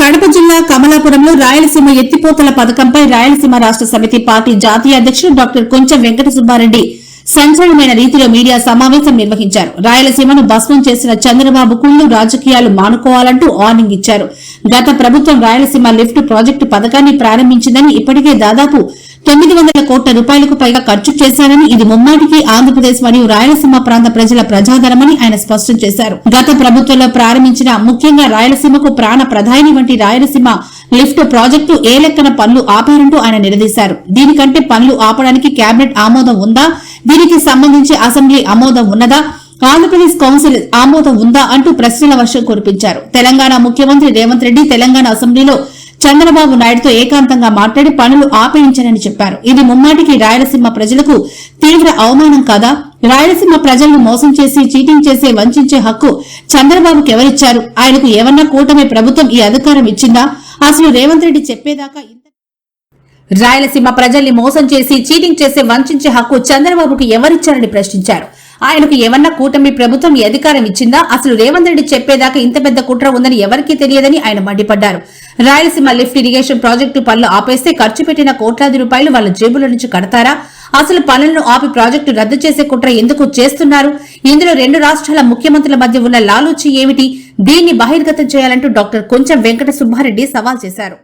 కడప జిల్లా కమలాపురంలో రాయలసీమ ఎత్తిపోతల పథకంపై రాయలసీమ రాష్ట సమితి పార్టీ జాతీయ అధ్యకుడు డాక్టర్ కొంచెం వెంకట సుబ్బారెడ్డి సంచలనమైన రీతిలో మీడియా సమావేశం నిర్వహించారు. రాయలసీమను భస్మం చేసిన చంద్రబాబు కుళ్ళు రాజకీయాలు మానుకోవాలంటూ వార్నింగ్ ఇచ్చారు. గత ప్రభుత్వం రాయలసీమ లిఫ్ట్ ప్రాజెక్టు పథకాన్ని ప్రారంభించిందని, ఇప్పటికే దాదాపు 900 కోట్ల రూపాయలకు పైగా ఖర్చు చేశారని, ఇది ముమ్మాటికి ఆంధ్రప్రదేశ్ మరియు రాయలసీమ ప్రాంత ప్రజల ప్రజాదరమని ఆయన స్పష్టం చేశారు. గత ప్రభుత్వంలో ప్రారంభించిన ముఖ్యంగా రాయలసీమకు ప్రాణ ప్రధాని వంటి రాయలసీమ లిఫ్ట్ ప్రాజెక్టు ఏ లెక్కన పనులు ఆపారంటూ ఆయన నిలదీశారు. దీనికంటే పనులు ఆపడానికి కేబినెట్ ఆమోదం ఉందా, దీనికి సంబంధించి అసెంబ్లీ ఆమోదం ఉన్నదా, ఆంధ్రప్రదేశ్ కౌన్సిల్ ఆమోదం ఉందా అంటూ ప్రశ్నల వర్షం కురిపించారు. తెలంగాణ ముఖ్యమంత్రి రేవంత్ రెడ్డి తెలంగాణ అసెంబ్లీలో చంద్రబాబు నాయుడుతో ఏకాంతంగా మాట్లాడి పనులు ఆపేయించారని చెప్పారు. ఇది ముమ్మాటికి రాయలసీమ ప్రజలకు తీవ్ర అవమానం కాదా? రాయలసీమ ప్రజలను మోసం చేసి, చీటింగ్ చేసే, వంచే హక్కు చంద్రబాబుకి ఎవరిచ్చారు? ఆయనకు ఏమన్నా కూటమి ప్రభుత్వం ఈ అధికారం ఇచ్చిందా? అసలు రేవంత్ రెడ్డి చెప్పేదాకా రాయలసీమ ప్రజల్ని మోసం చేసి, చీటింగ్ చేసే, వంచే హక్కు చంద్రబాబుకు ఎవరిచ్చారని ప్రశ్నించారు. ఆయనకు ఏమన్నా కూటమి ప్రభుత్వం ఈ అధికారం ఇచ్చిందా? అసలు రేవంత్ రెడ్డి చెప్పేదాకా ఇంత పెద్ద కుట్ర ఉందని ఎవరికీ తెలియదని ఆయన మండిపడ్డారు. రాయలసీమ లిఫ్ట్ ఇరిగేషన్ ప్రాజెక్టు పనులు ఆపేస్తే ఖర్చు పెట్టిన కోట్లాది రూపాయలు వాళ్ళ జేబుల నుంచి కడతారా? అసలు పనులను ఆపి ప్రాజెక్టు రద్దు చేసే కుట్ర ఎందుకు చేస్తున్నారు? ఇందులో 2 రాష్ట్రాల ముఖ్యమంత్రుల మధ్య ఉన్న లాలూచి ఏమిటి? దీన్ని బహిర్గతం చేయాలంటూ డాక్టర్ కొంచెం వెంకట సుబ్బారెడ్డి సవాల్ చేశారు.